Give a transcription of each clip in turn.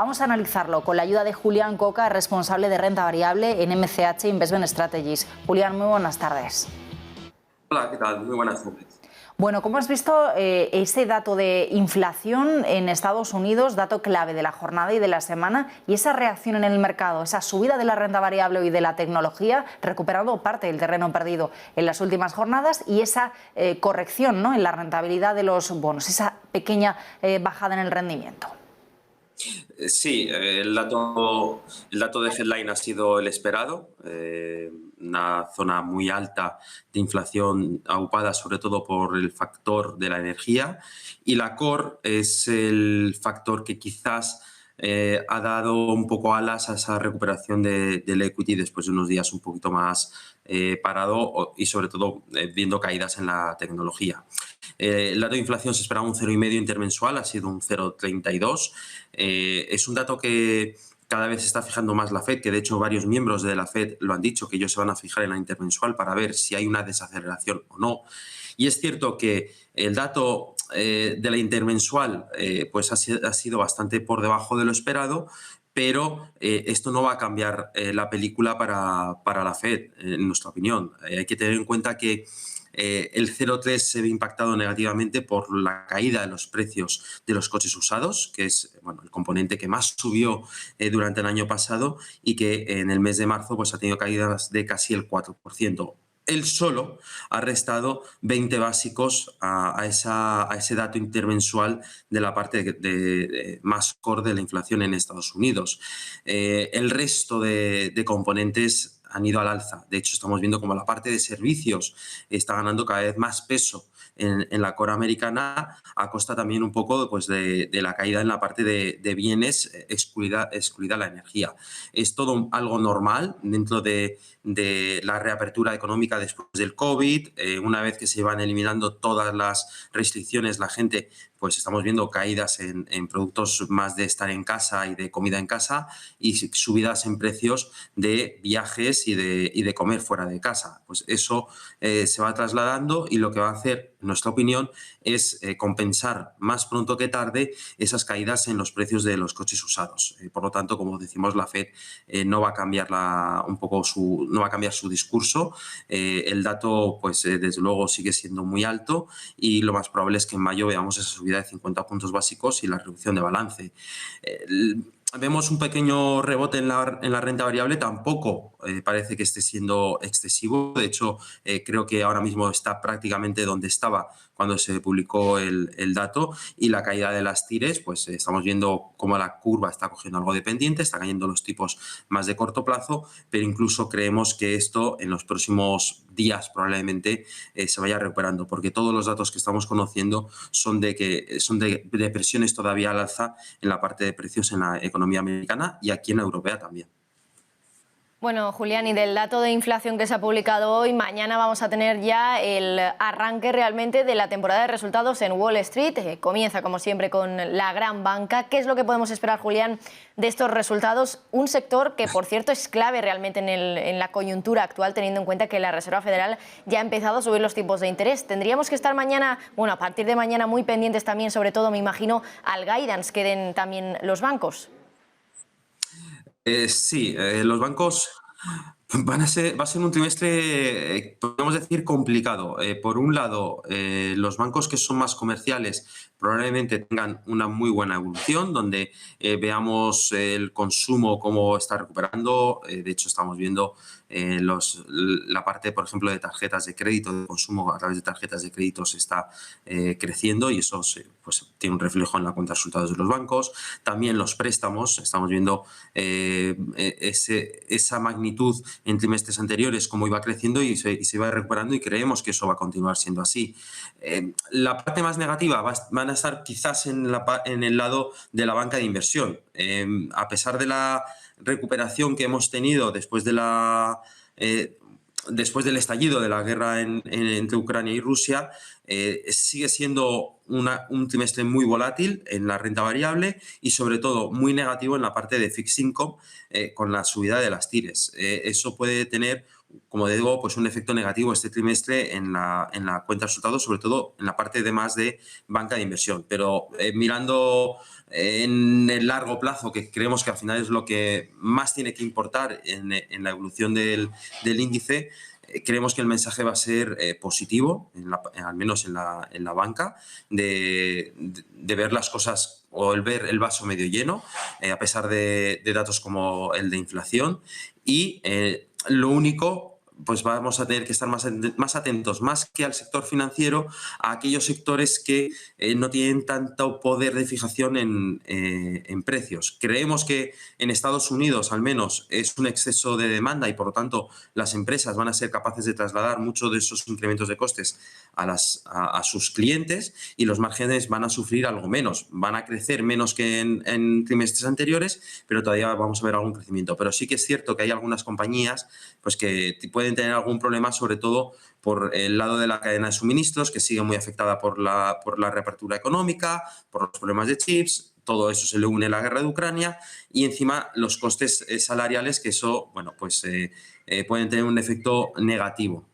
Vamos a analizarlo con la ayuda de Julián Coca, responsable de renta variable en MCH Investment Strategies. Julián, muy buenas tardes. Hola, ¿qué tal? Muy buenas tardes. Bueno, ¿cómo has visto ese dato de inflación en Estados Unidos, dato clave de la jornada y de la semana, y esa reacción en el mercado, esa subida de la renta variable y de la tecnología, recuperando parte del terreno perdido en las últimas jornadas, y esa corrección, ¿no?, en la rentabilidad de los bonos, esa pequeña bajada en el rendimiento? Sí, el dato de headline ha sido el esperado, una zona muy alta de inflación aupada sobre todo por el factor de la energía, y la core es el factor que quizás ha dado un poco alas a esa recuperación del equity después de unos días un poquito más parado y sobre todo viendo caídas en la tecnología. El dato de inflación se esperaba un 0,5 intermensual, ha sido un 0,32. Es un dato que cada vez se está fijando más la Fed, que de hecho varios miembros de la Fed lo han dicho, que ellos se van a fijar en la intermensual para ver si hay una desaceleración o no. Y es cierto que el dato de la intermensual pues ha sido bastante por debajo de lo esperado, pero esto no va a cambiar la película para la Fed, en nuestra opinión. Hay que tener en cuenta que el 0,3 se ve impactado negativamente por la caída de los precios de los coches usados, que es el componente que más subió durante el año pasado y que en el mes de marzo pues, ha tenido caídas de casi el 4%. Él solo ha restado 20 básicos a ese dato intermensual de la parte de más core de la inflación en Estados Unidos. El resto de componentes han ido al alza. De hecho, estamos viendo como la parte de servicios está ganando cada vez más peso en la core americana, a costa también un poco pues, de la caída en la parte de bienes, excluida la energía. Es todo algo normal dentro de la reapertura económica después del COVID. Una vez que se van eliminando todas las restricciones, la gente, pues estamos viendo caídas en productos más de estar en casa y de comida en casa, y subidas en precios de viajes y de comer fuera de casa. Pues eso se va trasladando, y lo que va a hacer, en nuestra opinión, es compensar más pronto que tarde esas caídas en los precios de los coches usados. Por lo tanto, como decimos, la Fed no va a cambiar no va a cambiar su discurso. El dato, pues desde luego, sigue siendo muy alto, y lo más probable es que en mayo veamos esa subida de 50 puntos básicos y la reducción de balance. Vemos un pequeño rebote en la renta variable, tampoco parece que esté siendo excesivo. De hecho, creo que ahora mismo está prácticamente donde estaba cuando se publicó el dato, y la caída de las TIRES, pues estamos viendo cómo la curva está cogiendo algo de pendiente, está cayendo los tipos más de corto plazo, pero incluso creemos que esto en los próximos días probablemente se vaya recuperando, porque todos los datos que estamos conociendo son de presiones todavía al alza en la parte de precios en la economía americana y aquí en la europea también. Bueno, Julián, y del dato de inflación que se ha publicado hoy, mañana vamos a tener ya el arranque realmente de la temporada de resultados en Wall Street. Comienza, como siempre, con la gran banca. ¿Qué es lo que podemos esperar, Julián, de estos resultados? Un sector que, por cierto, es clave realmente en la coyuntura actual, teniendo en cuenta que la Reserva Federal ya ha empezado a subir los tipos de interés. Tendríamos que estar mañana, bueno, a partir de mañana, muy pendientes también, sobre todo, me imagino, al guidance que den también los bancos. Sí, los bancos va a ser un trimestre, podemos decir, complicado. Por un lado, los bancos que son más comerciales probablemente tengan una muy buena evolución, donde veamos el consumo cómo está recuperando. De hecho, estamos viendo la parte, por ejemplo, de tarjetas de crédito, de consumo a través de tarjetas de crédito se está creciendo, y eso pues, tiene un reflejo en la cuenta de resultados de los bancos. También los préstamos, estamos viendo esa magnitud en trimestres anteriores, cómo iba creciendo y se iba recuperando, y creemos que eso va a continuar siendo así. La parte más negativa van a estar quizás en el lado de la banca de inversión. A pesar de la recuperación que hemos tenido después del estallido de la guerra entre Ucrania y Rusia, sigue siendo un trimestre muy volátil en la renta variable, y sobre todo muy negativo en la parte de fixed income, con la subida de las TIRES. Eso puede tener como digo, pues un efecto negativo este trimestre en la cuenta de resultados, sobre todo en la parte de más de banca de inversión. Pero mirando en el largo plazo, que creemos que al final es lo que más tiene que importar en la evolución del índice, creemos que el mensaje va a ser positivo, al menos en la banca, de ver las cosas o el ver el vaso medio lleno, a pesar de datos como el de inflación. Y lo único, pues vamos a tener que estar más atentos, más que al sector financiero, a aquellos sectores que no tienen tanto poder de fijación en precios. Creemos que en Estados Unidos, al menos, es un exceso de demanda y, por lo tanto, las empresas van a ser capaces de trasladar muchos de esos incrementos de costes a sus clientes, y los márgenes van a sufrir algo menos. Van a crecer menos que en trimestres anteriores, pero todavía vamos a ver algún crecimiento. Pero sí que es cierto que hay algunas compañías pues que pueden tener algún problema, sobre todo por el lado de la cadena de suministros, que sigue muy afectada por la reapertura económica, por los problemas de chips. Todo eso se le une a la guerra de Ucrania, y encima los costes salariales, que eso, bueno, pues pueden tener un efecto negativo.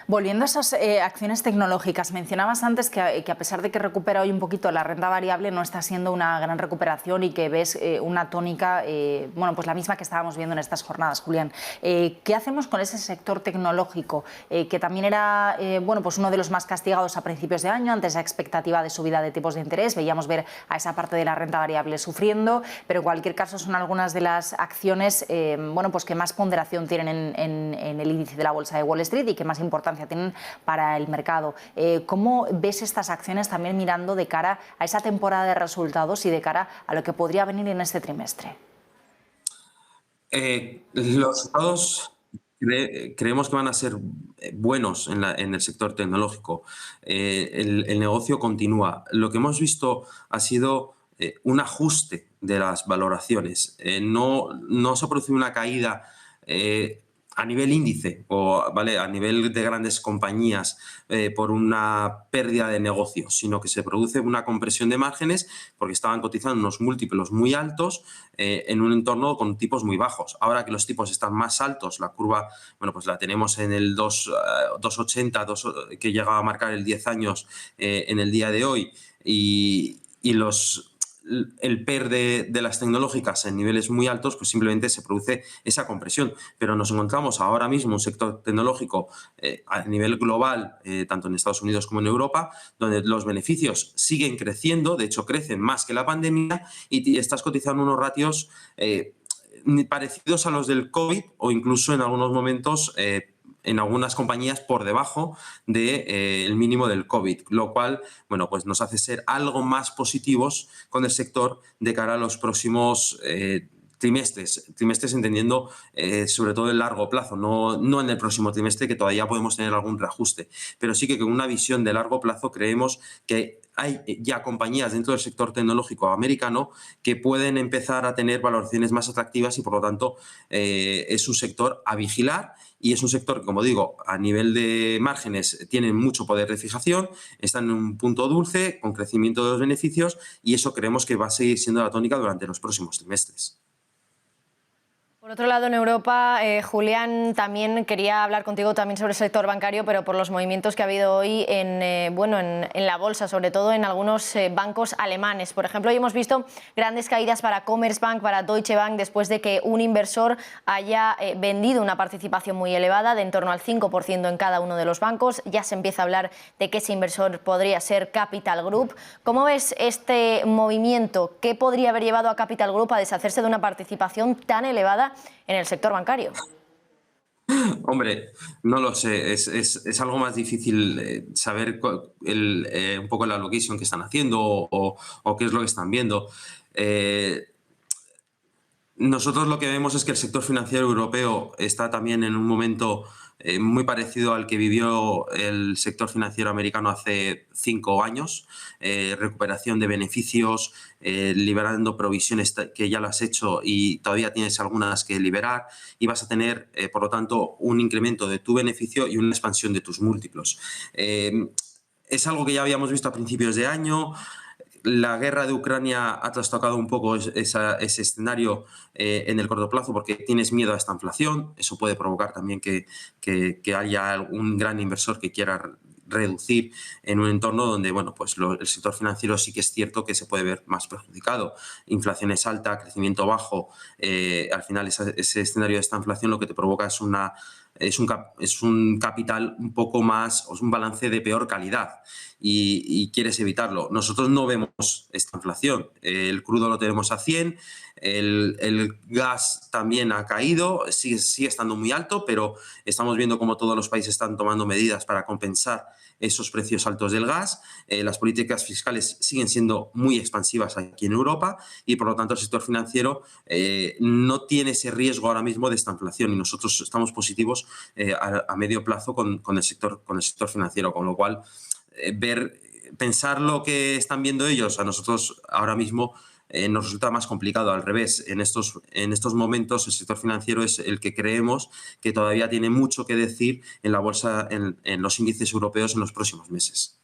Volviendo a esas acciones tecnológicas, mencionabas antes que a pesar de que recupera hoy un poquito la renta variable, no está siendo una gran recuperación y que ves una tónica, bueno, pues la misma que estábamos viendo en estas jornadas, Julián. ¿Qué hacemos con ese sector tecnológico, que también era bueno, pues uno de los más castigados a principios de año, ante esa expectativa de subida de tipos de interés? Veíamos ver a esa parte de la renta variable sufriendo, pero en cualquier caso son algunas de las acciones bueno, pues que más ponderación tienen en el índice de la bolsa de Wall Street y que más importancia tienen para el mercado. ¿Cómo ves estas acciones también mirando de cara a esa temporada de resultados y de cara a lo que podría venir en este trimestre? Los resultados creemos que van a ser buenos en el sector tecnológico. El negocio continúa. Lo que hemos visto ha sido un ajuste de las valoraciones. No se ha producido una caída a nivel índice o a nivel de grandes compañías por una pérdida de negocio, sino que se produce una compresión de márgenes porque estaban cotizando unos múltiplos muy altos en un entorno con tipos muy bajos. Ahora que los tipos están más altos, la curva, bueno, pues la tenemos en el 2,80, que llega a marcar el 10 años en el día de hoy, y el PER de las tecnológicas en niveles muy altos, pues simplemente se produce esa compresión. Pero nos encontramos ahora mismo un sector tecnológico a nivel global, tanto en Estados Unidos como en Europa, donde los beneficios siguen creciendo, de hecho crecen más que la pandemia, y estás cotizando unos ratios parecidos a los del COVID, o incluso en algunos momentos en algunas compañías por debajo del mínimo del COVID, lo cual, bueno, pues nos hace ser algo más positivos con el sector de cara a los próximos trimestres entendiendo sobre todo el largo plazo, no en el próximo trimestre, que todavía podemos tener algún reajuste, pero sí que con una visión de largo plazo creemos que hay ya compañías dentro del sector tecnológico americano que pueden empezar a tener valoraciones más atractivas, y por lo tanto es un sector a vigilar. Y es un sector que, como digo, a nivel de márgenes tienen mucho poder de fijación, están en un punto dulce, con crecimiento de los beneficios, y eso creemos que va a seguir siendo la tónica durante los próximos trimestres. Por otro lado, en Europa, Julián, también quería hablar contigo también sobre el sector bancario, pero por los movimientos que ha habido hoy en la bolsa, sobre todo en algunos bancos alemanes. Por ejemplo, hoy hemos visto grandes caídas para Commerzbank, para Deutsche Bank, después de que un inversor haya vendido una participación muy elevada, de en torno al 5% en cada uno de los bancos. Ya se empieza a hablar de que ese inversor podría ser Capital Group. ¿Cómo ves este movimiento? ¿Qué podría haber llevado a Capital Group a deshacerse de una participación tan elevada en el sector bancario? Hombre, no lo sé, es algo más difícil saber un poco la location que están haciendo o qué es lo que están viendo. Nosotros lo que vemos es que el sector financiero europeo está también en un momento muy parecido al que vivió el sector financiero americano hace 5 años, recuperación de beneficios, liberando provisiones que ya lo has hecho y todavía tienes algunas que liberar, y vas a tener, por lo tanto, un incremento de tu beneficio y una expansión de tus múltiplos. Es algo que ya habíamos visto a principios de año. la guerra de Ucrania ha trastocado un poco ese escenario en el corto plazo porque tienes miedo a esta inflación. Eso puede provocar también que haya un gran inversor que quiera reducir en un entorno donde, bueno, pues el sector financiero sí que es cierto que se puede ver más perjudicado. Inflación es alta, crecimiento bajo. Al final ese escenario de esta inflación lo que te provoca es un capital un poco más, o es un balance de peor calidad y quieres evitarlo. Nosotros no vemos esta inflación. El crudo lo tenemos a 100, el gas también ha caído, sigue estando muy alto, pero estamos viendo cómo todos los países están tomando medidas para compensar esos precios altos del gas. Las políticas fiscales siguen siendo muy expansivas aquí en Europa y, por lo tanto, el sector financiero no tiene ese riesgo ahora mismo de esta inflación y nosotros estamos positivos a medio plazo con el sector financiero, con lo cual pensar lo que están viendo ellos a nosotros ahora mismo nos resulta más complicado. Al revés, en estos momentos el sector financiero es el que creemos que todavía tiene mucho que decir en la bolsa, en los índices europeos en los próximos meses.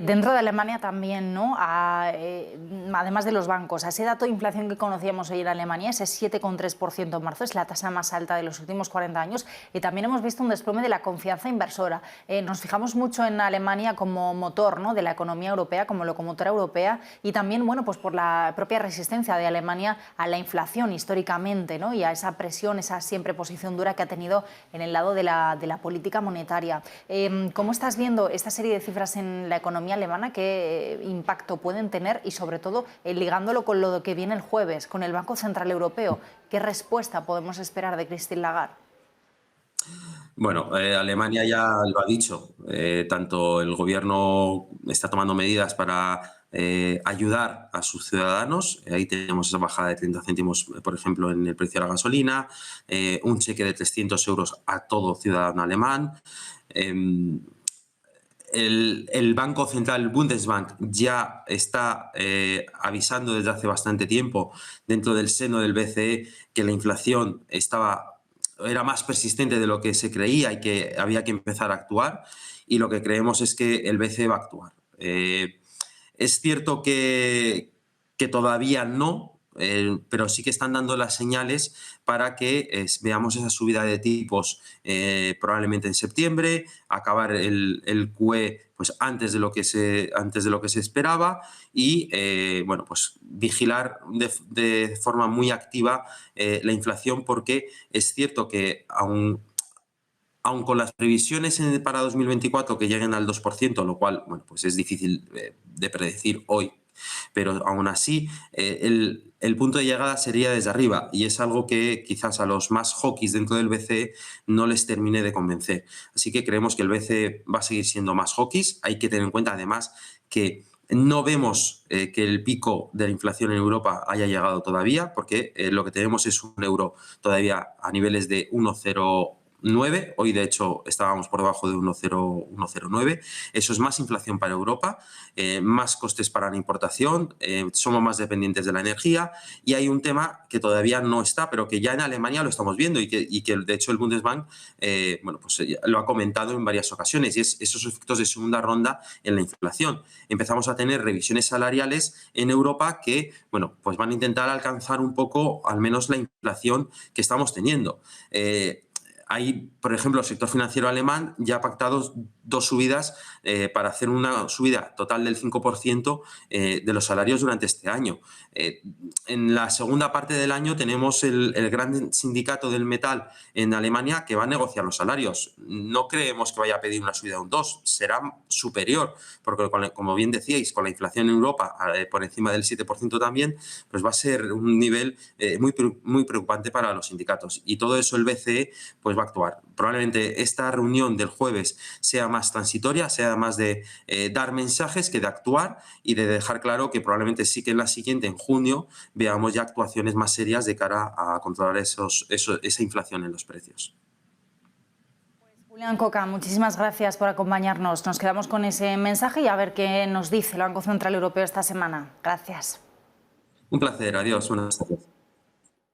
Dentro de Alemania también, ¿no? Además de los bancos, a ese dato de inflación que conocíamos hoy en Alemania, ese 7,3% en marzo, es la tasa más alta de los últimos 40 años y también hemos visto un desplome de la confianza inversora. Nos fijamos mucho en Alemania como motor, ¿no?, de la economía europea, como locomotora europea y también, bueno, pues por la propia resistencia de Alemania a la inflación históricamente, ¿no?, y a esa presión, esa siempre posición dura que ha tenido en el lado de la política monetaria. ¿Cómo estás viendo esta serie de cifras en la economía alemana? ¿Qué impacto pueden tener? Y sobre todo, ligándolo con lo que viene el jueves, con el Banco Central Europeo, ¿qué respuesta podemos esperar de Christine Lagarde? Bueno, Alemania ya lo ha dicho, tanto el gobierno está tomando medidas para ayudar a sus ciudadanos. Ahí tenemos esa bajada de 30 céntimos, por ejemplo, en el precio de la gasolina, un cheque de 300 euros a todo ciudadano alemán. El Banco Central, el Bundesbank, ya está avisando desde hace bastante tiempo dentro del seno del BCE que la inflación era más persistente de lo que se creía y que había que empezar a actuar, y lo que creemos es que el BCE va a actuar. Es cierto que todavía no, pero sí que están dando las señales para que veamos esa subida de tipos probablemente en septiembre, acabar el QE pues antes de lo que se esperaba y bueno, pues vigilar de forma muy activa la inflación, porque es cierto que aun con las previsiones para 2024 que lleguen al 2%, lo cual, bueno, pues es difícil de predecir hoy, pero aún así el punto de llegada sería desde arriba y es algo que quizás a los más hawkish dentro del BCE no les termine de convencer. Así que creemos que el BCE va a seguir siendo más hawkish. Hay que tener en cuenta además que no vemos que el pico de la inflación en Europa haya llegado todavía, porque lo que tenemos es un euro todavía a niveles de 1,09. Hoy, de hecho, estábamos por debajo de 1,09. Eso es más inflación para Europa, más costes para la importación, somos más dependientes de la energía y hay un tema que todavía no está, pero que ya en Alemania lo estamos viendo y que de hecho, el Bundesbank bueno, pues lo ha comentado en varias ocasiones, y es esos efectos de segunda ronda en la inflación. Empezamos a tener revisiones salariales en Europa que, bueno, pues van a intentar alcanzar un poco, al menos, la inflación que estamos teniendo. Hay, por ejemplo, el sector financiero alemán ya ha pactado 2 subidas para hacer una subida total del 5% de los salarios durante este año. En la segunda parte del año tenemos el gran sindicato del metal en Alemania que va a negociar los salarios. No creemos que vaya a pedir una subida de un 2, será superior, porque como bien decíais, con la inflación en Europa por encima del 7% también, pues va a ser un nivel muy preocupante para los sindicatos. Y todo eso el BCE pues va a actuar. Probablemente esta reunión del jueves sea más transitoria, sea más de dar mensajes que de actuar y de dejar claro que probablemente sí que en la siguiente, en junio, veamos ya actuaciones más serias de cara a controlar esa inflación en los precios. Julián Coca, muchísimas gracias por acompañarnos. Nos quedamos con ese mensaje y a ver qué nos dice el Banco Central Europeo esta semana. Gracias. Un placer. Adiós. Buenas tardes.